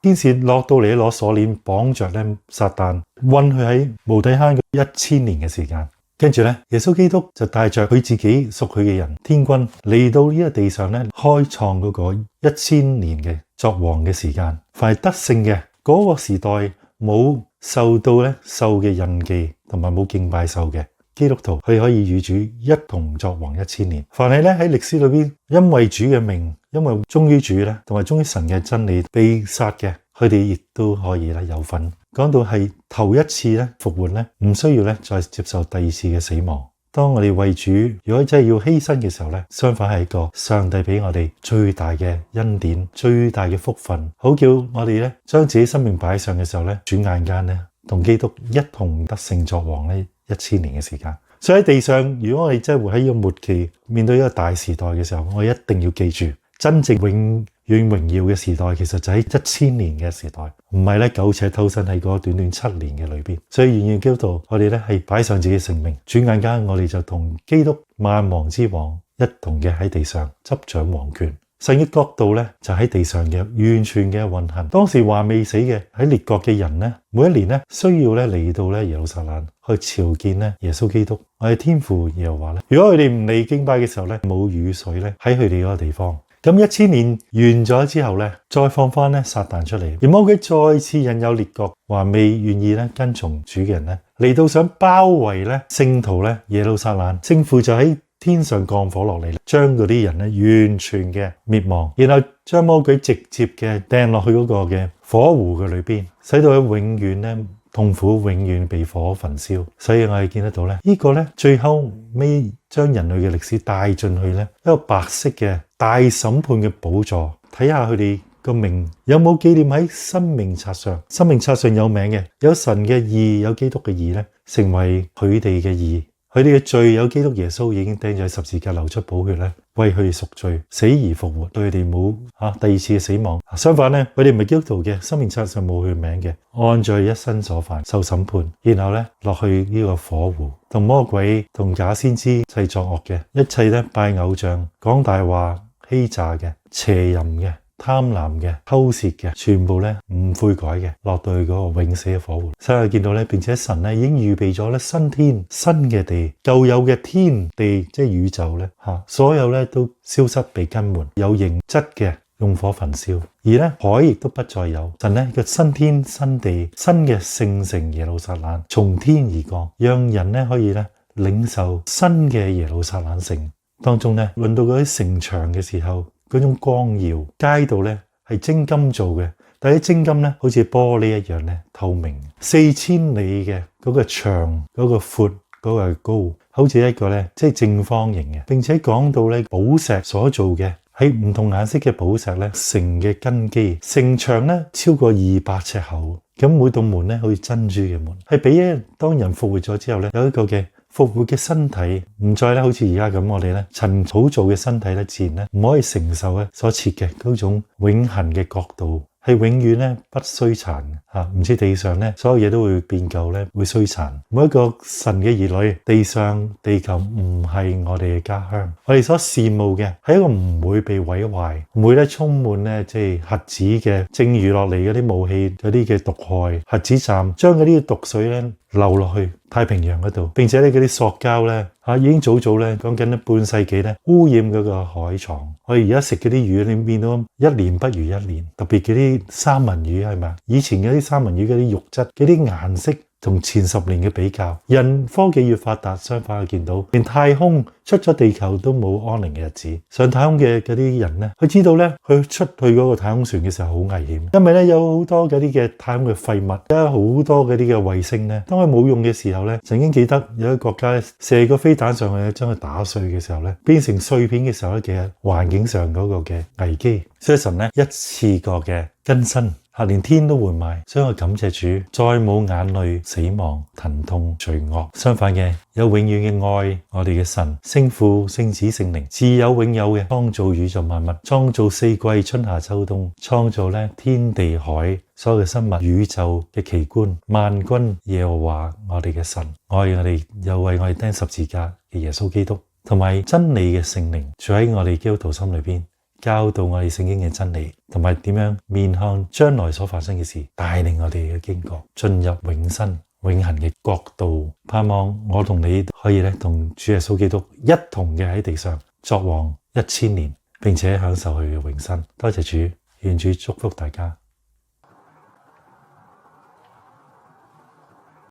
天使落到嚟攞鎖鏈綁着咧撒旦，韞佢喺無底坑1000年嘅時間。跟住咧，耶穌基督就帶着佢自己屬佢嘅人天軍嚟到呢個地上咧，開創嗰個1000年嘅作王嘅時間。凡係得勝嘅嗰個時代，冇受到咧獸嘅印記，同埋冇敬拜獸嘅基督徒，佢可以與主一同作王1000年。凡係咧喺歷史裏邊，因為主嘅命，因為忠於主咧，同埋忠於神嘅真理被殺嘅，佢哋亦都可以咧有份。講到係頭一次咧復活咧，唔需要咧再接受第二次嘅死亡。當我哋為主，如果真係要犧牲嘅時候咧，相反係一個上帝俾我哋最大嘅恩典、最大嘅福分，好叫我哋咧將自己生命擺上嘅時候咧，轉眼間咧同基督一同得勝作王咧1000年嘅時間。所以喺地上，如果我哋真係活喺呢個末期，面對一個大時代嘅時候，我一定要記住，真正永遠榮耀嘅時代，其實就喺1000年嘅時代，唔係咧苟且偷生喺嗰短短7年嘅裏邊。所以願意基督徒，我哋咧係擺上自己嘅性命，轉眼間我哋就同基督萬王之王一同嘅喺地上執掌王權。神嘅國度咧就喺地上嘅完全嘅運行。當時還未死嘅喺列國嘅人咧，每一年咧需要咧嚟到咧耶路撒冷去朝見咧耶穌基督。我哋天父耶和華咧，如果佢哋唔嚟敬拜嘅時候咧，冇雨水咧喺佢哋嗰個地方。咁1000年完咗之後咧，再放翻咧撒旦出嚟，而魔鬼再次引誘列國還未願意咧跟從主嘅人咧嚟到想包圍咧聖徒咧耶路撒冷，聖父就喺天上降火落嚟，將嗰啲人咧完全嘅滅亡，然後將魔鬼直接嘅掟落去嗰個嘅火湖嘅裏邊，使到佢永遠咧痛苦，永遠被火焚燒。所以我哋見得到咧，呢個咧最後尾將人類嘅歷史帶進去咧一個白色嘅大審判嘅寶座，睇下佢哋個名有冇紀念喺生命冊上。生命冊上有名嘅，有神嘅義，有基督嘅義咧，成為佢哋嘅義。佢哋嘅罪有基督耶穌已經釘咗喺十字架，流出寶血咧，為佢哋贖罪，死而復活，對佢哋冇第二次嘅死亡。相反咧，佢哋唔係基督徒嘅，生命冊上冇佢名嘅，按照一生所犯受審判，然後咧落去呢個火湖，同魔鬼同假先知一齊作惡嘅，一切咧拜偶像、講大話、欺詐嘅、邪淫嘅、貪婪嘅、偷竊嘅，全部咧唔悔改嘅，落到去嗰個永死嘅火湖。所以我見到咧，並且神咧已經預備咗咧新天新嘅地，舊有嘅天地即係宇宙咧所有咧都消失被更換，有形質嘅用火焚燒，而咧海亦都不再有。神咧個新天新地新嘅聖城耶路撒冷從天而降，讓人咧可以咧領受新嘅耶路撒冷城。當中咧論到嗰啲城牆嘅時候，嗰種光耀，街道咧係精金做嘅，但係啲精金咧好似玻璃一樣咧透明。4000里嘅嗰個長，嗰個闊，嗰個高，好似一個咧即係正方形嘅。並且講到咧寶石所做嘅，喺唔同顏色嘅寶石咧城嘅根基，城牆咧超過200尺厚。咁每道門咧好似珍珠嘅門，係俾當人復活咗之後咧有一個嘅復活嘅身體，唔再咧好似而家咁，我哋咧塵土做嘅身體咧，自然咧唔可以承受咧所設嘅嗰種永恆嘅國度，係永遠咧不衰殘唔似地上咧所有嘢都會變舊咧，會衰殘。每一個神嘅兒女，地上地球唔係我哋嘅家鄉，我哋所羨慕嘅係一個唔會被毀壞，唔會咧充滿咧即係核子嘅剩餘落嚟嗰啲武器嗰啲嘅毒害，核子站將嗰啲毒水咧流落去太平洋嗰度，並且咧嗰啲塑膠咧已經早早咧講緊半世紀咧污染嗰個海床。我哋而家食嗰啲魚，你變到一年不如一年，特別嗰啲三文魚係咪？以前嗰啲三文魚嗰啲肉質、嗰啲顏色同前10年嘅比較，人科技越發達，相反我見到連太空出咗地球都冇安寧嘅日子。上太空嘅嗰啲人咧，佢知道咧，佢出去嗰個太空船嘅時候好危險，因為咧有好多嗰啲嘅太空嘅廢物，有好多嗰啲嘅衛星咧，當佢冇用嘅時候咧，曾經記得有一個國家射個飛彈上去，將佢打碎嘅時候咧，變成碎片嘅時候咧，其實環境上嗰個嘅危機，所以神咧一次過嘅更新。連天都換埋，所以我感謝主，再冇眼淚、死亡、疼痛、罪惡，相反嘅有永遠嘅愛，我哋嘅神，聖父、聖子、聖靈，自有永有嘅創造宇宙萬物，創造4季春夏秋冬，創造咧天地海所有嘅生物，宇宙嘅奇觀，萬軍耶和華我哋嘅神，愛我哋又為我哋釘十字架嘅耶穌基督，同埋真理嘅聖靈住喺我哋基督徒心裏邊。教導我哋聖經嘅真理，同埋點樣面向將來所發生嘅事，帶領我哋嘅經過進入永生永恆嘅國度。盼望我同你可以同主耶穌基督一同嘅喺地上作王1000年，並且享受佢嘅永生。多謝主，願主祝福大家。